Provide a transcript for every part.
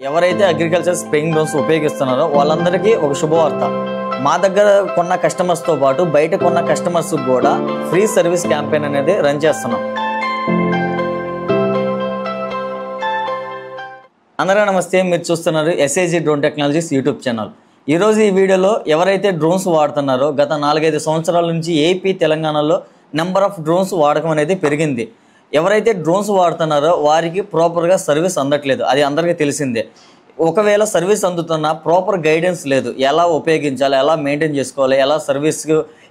ఎవరైతే agriculture spraying drones ఉపయోగిస్తున్నారో వాళ్ళందరికీ ఒక శుభవార్త. మా దగ్గర కొన్న కస్టమర్స్తో పాటు బయట కొన్న కస్టమర్స్ కూడా ఫ్రీ సర్వీస్ క్యాంపెయిన్ అనేది రన్ చేస్తున్నాం. అందరూ నమస్తే, మీరు చూస్తున్నారు SAG drone technologies YouTube channel. ఈరోజు ఈ వీడియోలో ఎవరైతే డ్రోన్స్ వాడుతున్నారో గత 4-5 సంవత్సరాల నుంచి ఏపీ తెలంగాణలో నెంబర్ ఆఫ్ డ్రోన్స్ వాడకం అనేది పెరిగింది. ఎవరైతే డ్రోన్స్ వాడుతున్నారో వారికి ప్రాపర్గా సర్వీస్ అందట్లేదు, అది అందరికీ తెలిసిందే. ఒకవేళ సర్వీస్ అందుతున్నా ప్రాపర్ గైడెన్స్ లేదు, ఎలా ఉపయోగించాలి, ఎలా మెయింటైన్ చేసుకోవాలి, ఎలా సర్వీస్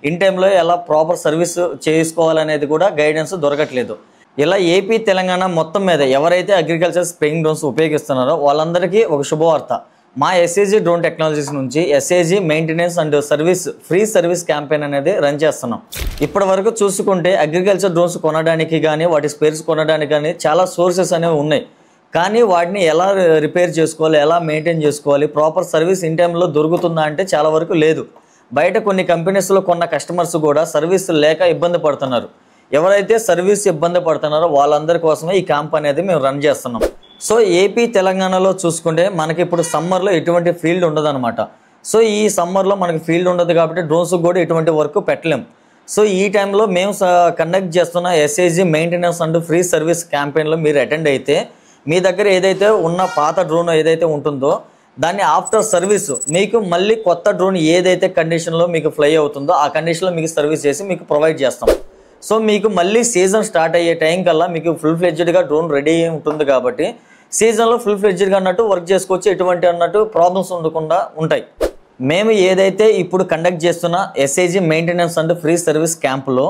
ఇన్ టైంలో ఎలా ప్రాపర్ సర్వీస్ చేసుకోవాలనేది కూడా గైడెన్స్ దొరకట్లేదు. ఇలా ఏపీ తెలంగాణ మొత్తం మీద ఎవరైతే అగ్రికల్చర్ స్ప్రేయింగ్ డ్రోన్స్ ఉపయోగిస్తున్నారో వాళ్ళందరికీ ఒక శుభవార్త. మా ఎస్ఏజీ డ్రోన్ టెక్నాలజీస్ నుంచి SAG maintenance and service free service campaign అనేది రన్ చేస్తున్నాం. ఇప్పటి వరకు చూసుకుంటే అగ్రికల్చర్ డ్రోన్స్ కొనడానికి కానీ వాటి స్పేర్స్ కొనడానికి కానీ చాలా సోర్సెస్ అనేవి ఉన్నాయి. కానీ వాటిని ఎలా రిపేర్ చేసుకోవాలి, ఎలా మెయింటైన్ చేసుకోవాలి, ప్రాపర్ సర్వీస్ ఇన్ టైంలో దొరుకుతుందా అంటే చాలా వరకు లేదు. బయట కొన్ని కంపెనీస్లో కొన్న కస్టమర్స్ కూడా సర్వీస్ లేక ఇబ్బంది పడుతున్నారు. ఎవరైతే సర్వీస్ ఇబ్బంది పడుతున్నారో వాళ్ళందరి కోసమే ఈ క్యాంప్ అనేది మేము రన్ చేస్తున్నాం. సో ఏపీ తెలంగాణలో చూసుకుంటే మనకి ఇప్పుడు సమ్మర్లో ఎటువంటి ఫీల్డ్ ఉండదన్నమాట. సో ఈ సమ్మర్లో మనకి ఫీల్డ్ ఉండదు కాబట్టి డ్రోన్స్కి కూడా ఎటువంటి వర్క్ పెట్టలేం. సో ఈ టైంలో మేము కండక్ట్ చేస్తున్న SAG maintenance and free service క్యాంపెయిన్లో మీరు అటెండ్ అయితే మీ దగ్గర ఏదైతే ఉన్న పాత డ్రోన్ ఏదైతే ఉంటుందో దాన్ని ఆఫ్టర్ సర్వీస్ మీకు మళ్ళీ కొత్త డ్రోన్ ఏదైతే కండిషన్లో మీకు ఫ్లై అవుతుందో ఆ కండిషన్లో మీకు సర్వీస్ చేసి మీకు ప్రొవైడ్ చేస్తాం. సో మీకు మళ్ళీ సీజన్ స్టార్ట్ అయ్యే టైం కల్లా మీకు ఫుల్ ఫ్లెడ్జ్డ్గా డ్రోన్ రెడీ అయి ఉంటుంది కాబట్టి సీజన్లో ఫుల్ ఫ్లెడ్జ్డ్గా అన్నట్టు వర్క్ చేసుకోవచ్చు, ఎటువంటి అన్నట్టు ప్రాబ్లమ్స్ ఉండకుండా ఉంటాయి. మేము ఏదైతే ఇప్పుడు కండక్ట్ చేస్తున్న SAG maintenance and free service క్యాంపులో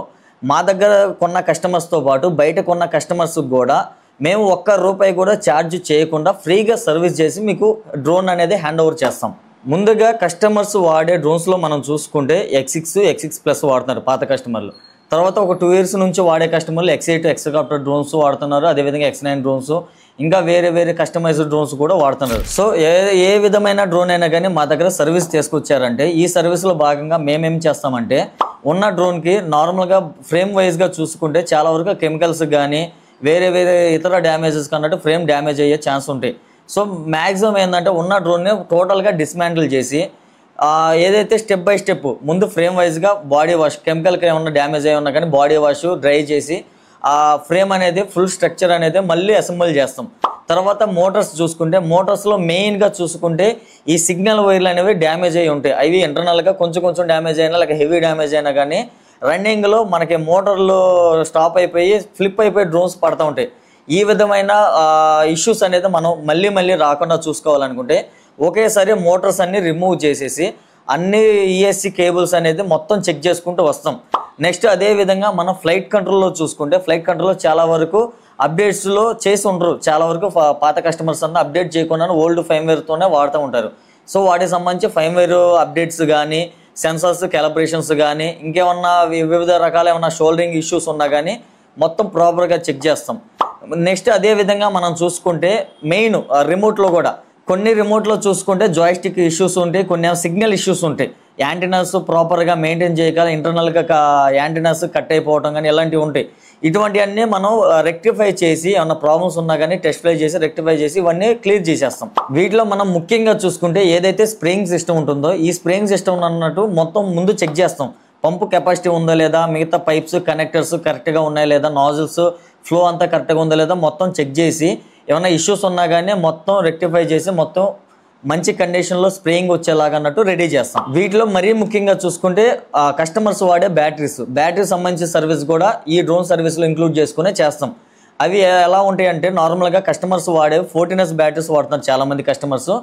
మా దగ్గర కొన్న కస్టమర్స్తో పాటు బయట కొన్న కస్టమర్స్కి కూడా మేము ₹1 కూడా ఛార్జ్ చేయకుండా ఫ్రీగా సర్వీస్ చేసి మీకు డ్రోన్ అనేది హ్యాండ్ ఓవర్ చేస్తాం. ముందుగా కస్టమర్స్ వాడే డ్రోన్స్లో మనం చూసుకుంటే X6 వాడుతున్నారు పాత కస్టమర్లు. తర్వాత ఒక 2 years నుంచి వాడే కస్టమర్లు X8 ఎక్స్కాప్టర్ డ్రోన్స్ వాడుతున్నారు, అదేవిధంగా X9 డ్రోన్స్, ఇంకా వేరే కస్టమైజ్డ్ డ్రోన్స్ కూడా వాడుతున్నారు. సో ఏ విధమైన డ్రోన్ అయినా కానీ మా దగ్గర సర్వీస్ తీసుకొచ్చారంటే ఈ సర్వీస్లో భాగంగా మేమేం చేస్తామంటే ఉన్న డ్రోన్కి నార్మల్గా ఫ్రేమ్ వైజ్గా చూసుకుంటే చాలా వరకు కెమికల్స్ కానీ వేరే ఇతర డ్యామేజెస్ కన్నట్టు ఫ్రేమ్ డ్యామేజ్ అయ్యే ఛాన్స్ ఉంటాయి. సో మ్యాక్సిమం ఏంటంటే ఉన్న డ్రోన్ని టోటల్గా డిస్మాంటిల్ చేసి ఏదైతే స్టెప్ బై స్టెప్ ముందు ఫ్రేమ్ వైజ్గా బాడీ వాష్, కెమికల్కి ఏమన్నా డ్యామేజ్ అయి ఉన్నా కానీ బాడీ వాష్ డ్రై చేసి ఆ ఫ్రేమ్ అనేది ఫుల్ స్ట్రక్చర్ అనేది మళ్ళీ అసెంబుల్ చేస్తాం. తర్వాత మోటార్స్ చూసుకుంటే మోటార్స్లో మెయిన్గా చూసుకుంటే ఈ సిగ్నల్ వైర్లు అనేవి డ్యామేజ్ అయ్యి ఉంటాయి. అవి ఇంటర్నల్గా కొంచెం డ్యామేజ్ అయినా లేక హెవీ డ్యామేజ్ అయినా కానీ రన్నింగ్లో మనకి మోటార్లు స్టాప్ అయిపోయి ఫ్లిప్ అయిపోయి డ్రోన్స్ పడుతూ ఉంటాయి. ఈ విధమైన ఇష్యూస్ అనేది మనం మళ్ళీ రాకుండా చూసుకోవాలనుకుంటే ఒకేసారి మోటార్స్ అన్ని రిమూవ్ చేసేసి అన్ని ఈఎస్సి కేబుల్స్ అనేది మొత్తం చెక్ చేసుకుంటూ వస్తాం. నెక్స్ట్ అదేవిధంగా మనం ఫ్లైట్ కంట్రోల్లో చూసుకుంటే ఫ్లైట్ కంట్రోల్లో చాలా వరకు అప్డేట్స్లో చేసి ఉండరు. చాలా వరకు పాత కస్టమర్స్ అన్న అప్డేట్ చేయకుండా ఓల్డ్ ఫైమ్వేర్తోనే వాడుతూ ఉంటారు. సో వాటికి సంబంధించి ఫైమ్వేర్ అప్డేట్స్ కానీ సెన్సార్స్ క్యాలిబ్రేషన్స్ కానీ ఇంకేమన్నా వివిధ రకాల ఏమన్నా షోల్డరింగ్ ఇష్యూస్ ఉన్నా కానీ మొత్తం ప్రాపర్గా చెక్ చేస్తాం. నెక్స్ట్ అదేవిధంగా మనం చూసుకుంటే మెయిన్ రిమోట్లో కూడా కొన్ని రిమోట్లో చూసుకుంటే జాయిస్టిక్ ఇష్యూస్ ఉంటాయి, కొన్ని సిగ్నల్ ఇష్యూస్ ఉంటాయి. యాంటీనాస్ ప్రాపర్గా మెయింటైన్ చేయగల ఇంటర్నల్గా యాంటీనాస్ కట్ అయిపోవడం కానీ ఇలాంటివి ఉంటాయి. ఇటువంటివన్నీ మనం రెక్టిఫై చేసి ఏమన్నా ప్రాబ్లమ్స్ ఉన్నా కానీ టెస్ట్ ఫ్లై చేసి రెక్టిఫై చేసి ఇవన్నీ క్లియర్ చేసేస్తాం. వీటిలో మనం ముఖ్యంగా చూసుకుంటే ఏదైతే స్ప్రేయింగ్ సిస్టమ్ ఉంటుందో ఈ స్ప్రేయింగ్ సిస్టమ్ అన్నట్టు మొత్తం ముందు చెక్ చేస్తాం. పంపు కెపాసిటీ ఉందా లేదా, మిగతా పైప్స్ కనెక్టర్స్ కరెక్ట్గా ఉన్నాయా లేదా, నాజిల్స్ ఫ్లో అంతా కరెక్ట్గా ఉందా లేదా మొత్తం చెక్ చేసి ఏమైనా ఇష్యూస్ ఉన్నా కానీ మొత్తం రెక్టిఫై చేసి మొత్తం మంచి కండిషన్లో స్ప్రేయింగ్ వచ్చేలాగా అన్నట్టు రెడీ చేస్తాం. వీటిలో మరీ ముఖ్యంగా చూసుకుంటే కస్టమర్స్ వాడే బ్యాటరీ సంబంధించిన సర్వీస్ కూడా ఈ డ్రోన్ సర్వీస్లో ఇంక్లూడ్ చేసుకునే చేస్తాం. అవి ఎలా ఉంటాయి అంటే నార్మల్గా కస్టమర్స్ వాడే 14S బ్యాటరీస్ వాడుతున్నారు చాలామంది కస్టమర్స్.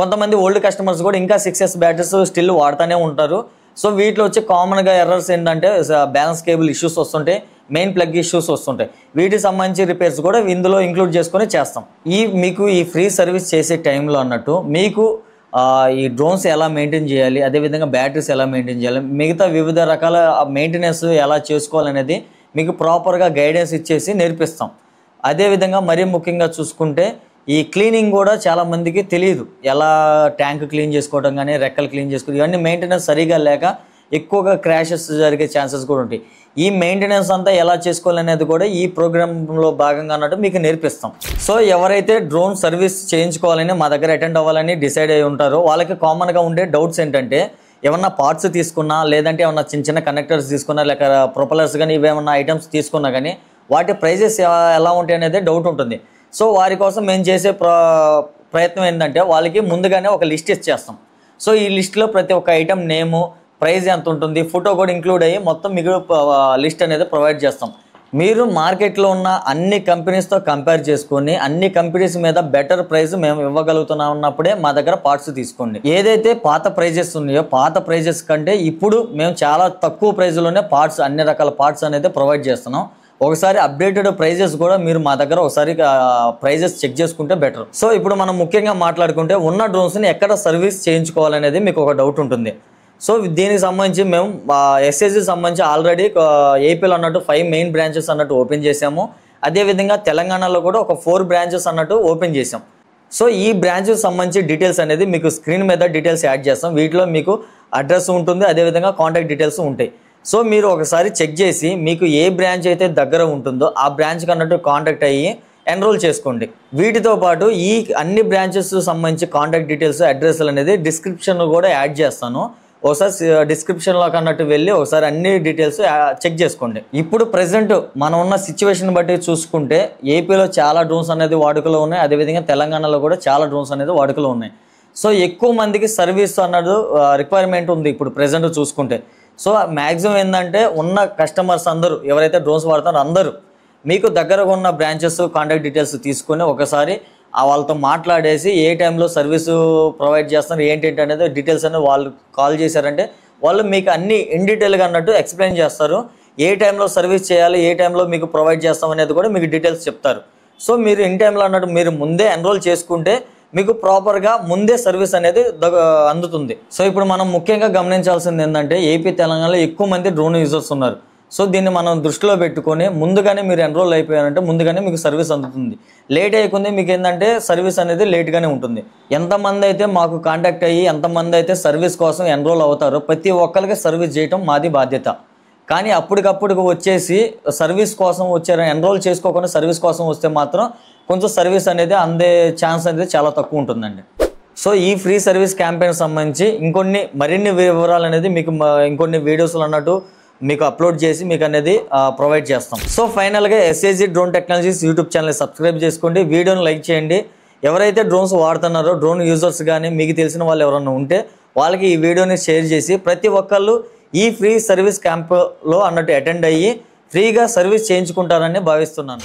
కొంతమంది ఓల్డ్ కస్టమర్స్ కూడా ఇంకా 6S బ్యాటరీస్ స్టిల్ వాడుతూనే ఉంటారు. సో వీటిలో వచ్చే కామన్గా ఎర్రర్స్ ఏంటంటే బ్యాలెన్స్ కేబుల్ ఇష్యూస్ వస్తుంటాయి, మెయిన్ ప్లగ్ ఇష్యూస్ వస్తుంటాయి. వీటికి సంబంధించి రిపేర్స్ కూడా ఇందులో ఇంక్లూడ్ చేసుకొని చేస్తాం. మీకు ఈ ఫ్రీ సర్వీస్ చేసే టైంలో అన్నట్టు మీకు ఈ డ్రోన్స్ ఎలా మెయింటైన్ చేయాలి, అదేవిధంగా బ్యాటరీస్ ఎలా మెయింటైన్ చేయాలి, మిగతా వివిధ రకాల మెయింటెనెన్స్ ఎలా చేసుకోవాలనేది మీకు ప్రాపర్గా గైడెన్స్ ఇచ్చేసి నేర్పిస్తాం. అదేవిధంగా మరీ ముఖ్యంగా చూసుకుంటే ఈ క్లీనింగ్ కూడా చాలామందికి తెలియదు. ఎలా ట్యాంక్ క్లీన్ చేసుకోవడం కానీ రెక్కలు క్లీన్ చేసుకోవడం ఇవన్నీ మెయింటెనెన్స్ సరిగా లేక ఎక్కువగా క్రాషెస్ జరిగే ఛాన్సెస్ కూడా ఉంటాయి. ఈ మెయింటెనెన్స్ అంతా ఎలా చేసుకోవాలనేది కూడా ఈ ప్రోగ్రాంలో భాగంగా అన్నట్టు మీకు నేర్పిస్తాం. సో ఎవరైతే డ్రోన్ సర్వీస్ చేయించుకోవాలని మా దగ్గర అటెండ్ అవ్వాలని డిసైడ్ అయి ఉంటారో వాళ్ళకి కామన్గా ఉండే డౌట్స్ ఏంటంటే, ఏమన్నా పార్ట్స్ తీసుకున్నా, లేదంటే ఏమన్నా చిన్న చిన్న కనెక్టర్స్ తీసుకున్నా, లేక ప్రొపలర్స్ కానీ ఇవేమన్నా ఐటమ్స్ తీసుకున్నా కానీ వాటి ప్రైజెస్ ఎలా ఉంటాయి అనేది డౌట్ ఉంటుంది. సో వారి కోసం మేము చేసే ప్రయత్నం ఏంటంటే, వాళ్ళకి ముందుగానే ఒక లిస్ట్ ఇచ్చేస్తాం. సో ఈ లిస్ట్లో ప్రతి ఒక్క ఐటమ్ నేము, ప్రైస్ ఎంత ఉంటుంది, ఫోటో కూడా ఇంక్లూడ్ అయ్యి మొత్తం మీకు లిస్ట్ అనేది ప్రొవైడ్ చేస్తాం. మీరు మార్కెట్లో ఉన్న అన్ని కంపెనీస్తో కంపేర్ చేసుకొని అన్ని కంపెనీస్ మీద బెటర్ ప్రైస్ మేము ఇవ్వగలుగుతున్నాం ఉన్నప్పుడే మా దగ్గర పార్ట్స్ తీసుకోండి. ఏదైతే పాత ప్రైజెస్ ఉన్నాయో పాత ప్రైజెస్ కంటే ఇప్పుడు మేము చాలా తక్కువ ప్రైజ్లోనే పార్ట్స్, అన్ని రకాల పార్ట్స్ అనేది ప్రొవైడ్ చేస్తున్నాం. ఒకసారి అప్డేటెడ్ ప్రైజెస్ కూడా మీరు మా దగ్గర ఒకసారి ప్రైజెస్ చెక్ చేసుకుంటే బెటర్. సో ఇప్పుడు మనం ముఖ్యంగా మాట్లాడుకుంటే ఉన్న డ్రోన్స్ని ఎక్కడ సర్వీస్ చేయించుకోవాలనేది మీకు ఒక డౌట్ ఉంటుంది. సో దీనికి సంబంధించి మేము ఎస్ఎస్జి సంబంధించి ఆల్రెడీ ఏపీలో అన్నట్టు 5 మెయిన్ బ్రాంచెస్ అన్నట్టు ఓపెన్ చేసాము. అదేవిధంగా తెలంగాణలో కూడా ఒక 4 బ్రాంచెస్ అన్నట్టు ఓపెన్ చేసాం. సో ఈ బ్రాంచెస్ సంబంధించి డీటెయిల్స్ అనేది మీకు స్క్రీన్ మీద డీటెయిల్స్ యాడ్ చేస్తాం. వీటిలో మీకు అడ్రస్ ఉంటుంది, అదేవిధంగా కాంటాక్ట్ డీటెయిల్స్ ఉంటాయి. సో మీరు ఒకసారి చెక్ చేసి మీకు ఏ బ్రాంచ్ అయితే దగ్గర ఉంటుందో ఆ బ్రాంచ్కి అన్నట్టు కాంటాక్ట్ అయ్యి ఎన్రోల్ చేసుకోండి. వీటితో పాటు ఈ అన్ని బ్రాంచెస్ సంబంధించి కాంటాక్ట్ డీటెయిల్స్, అడ్రస్లు అనేది డిస్క్రిప్షన్ కూడా యాడ్ చేస్తాను. ఒకసారి డిస్క్రిప్షన్లోకి అన్నట్టు వెళ్ళి ఒకసారి అన్ని డీటెయిల్స్ చెక్ చేసుకోండి. ఇప్పుడు ప్రెసెంట్ మనం ఉన్న సిచ్యువేషన్ బట్టి చూసుకుంటే ఏపీలో చాలా డ్రోన్స్ అనేది వాడుకలో ఉన్నాయి, అదేవిధంగా తెలంగాణలో కూడా చాలా డ్రోన్స్ అనేది వాడుకలో ఉన్నాయి. సో ఎక్కువ మందికి సర్వీస్ అన్నది రిక్వైర్మెంట్ ఉంది ఇప్పుడు ప్రెసెంట్ చూసుకుంటే. సో మ్యాక్సిమం ఏంటంటే ఉన్న కస్టమర్స్ అందరూ ఎవరైతే డ్రోన్స్ వాడతారో అందరూ మీకు దగ్గరగా ఉన్న బ్రాంచెస్ కాంటాక్ట్ డీటెయిల్స్ తీసుకొని ఒకసారి వాళ్ళతో మాట్లాడేసి ఏ టైంలో సర్వీసు ప్రొవైడ్ చేస్తున్నారు ఏంటి అనేది డీటెయిల్స్ అనేది వాళ్ళు కాల్ చేశారంటే వాళ్ళు మీకు అన్ని ఇన్ డీటెయిల్గా అన్నట్టు ఎక్స్ప్లెయిన్ చేస్తారు. ఏ టైంలో సర్వీస్ చేయాలి, ఏ టైంలో మీకు ప్రొవైడ్ చేస్తాం అనేది కూడా మీకు డీటెయిల్స్ చెప్తారు. సో మీరు ఇన్ టైంలో అన్నట్టు మీరు ముందే ఎన్రోల్ చేసుకుంటే మీకు ప్రాపర్గా ముందే సర్వీస్ అనేది అందుతుంది. సో ఇప్పుడు మనం ముఖ్యంగా గమనించాల్సింది ఏంటంటే, ఏపీ తెలంగాణలో ఎక్కువ మంది డ్రోన్ యూజర్స్ ఉన్నారు. సో దీన్ని మనం దృష్టిలో పెట్టుకొని ముందుగానే మీరు ఎన్రోల్ అయిపోయారంటే ముందుగానే మీకు సర్వీస్ అందుతుంది. లేట్ అయ్యకుంది మీకు ఏంటంటే సర్వీస్ అనేది లేట్గానే ఉంటుంది. ఎంతమంది అయితే మాకు కాంటాక్ట్ అయ్యి ఎంతమంది అయితే సర్వీస్ కోసం ఎన్రోల్ అవుతారో ప్రతి ఒక్కరికి సర్వీస్ చేయటం మాది బాధ్యత. కానీ అప్పటికప్పుడు వచ్చేసి సర్వీస్ కోసం వచ్చారని ఎన్రోల్ చేసుకోకుండా సర్వీస్ కోసం వస్తే మాత్రం కొంచెం సర్వీస్ అనేది అందే ఛాన్స్ అనేది చాలా తక్కువ ఉంటుందండి. సో ఈ ఫ్రీ సర్వీస్ క్యాంపెయిన్ సంబంధించి మరిన్ని వివరాలు అనేది మీకు ఇంకొన్ని వీడియోస్లు అన్నట్టు మీకు అప్లోడ్ చేసి మీకు అనేది ప్రొవైడ్ చేస్తాం. సో ఫైనల్గా SAG drone technologies YouTube channel subscribe చేసుకోండి, వీడియోని లైక్ చేయండి. ఎవరైతే డ్రోన్స్ వాడుతున్నారో డ్రోన్ యూజర్స్ కానీ మీకు తెలిసిన వాళ్ళు ఎవరైనా ఉంటే వాళ్ళకి ఈ వీడియోని షేర్ చేసి ప్రతి ఒక్కళ్ళు ఈ ఫ్రీ సర్వీస్ క్యాంప్లో అన్నట్టు అటెండ్ అయ్యి ఫ్రీగా సర్వీస్ చేయించుకుంటారని భావిస్తున్నాను.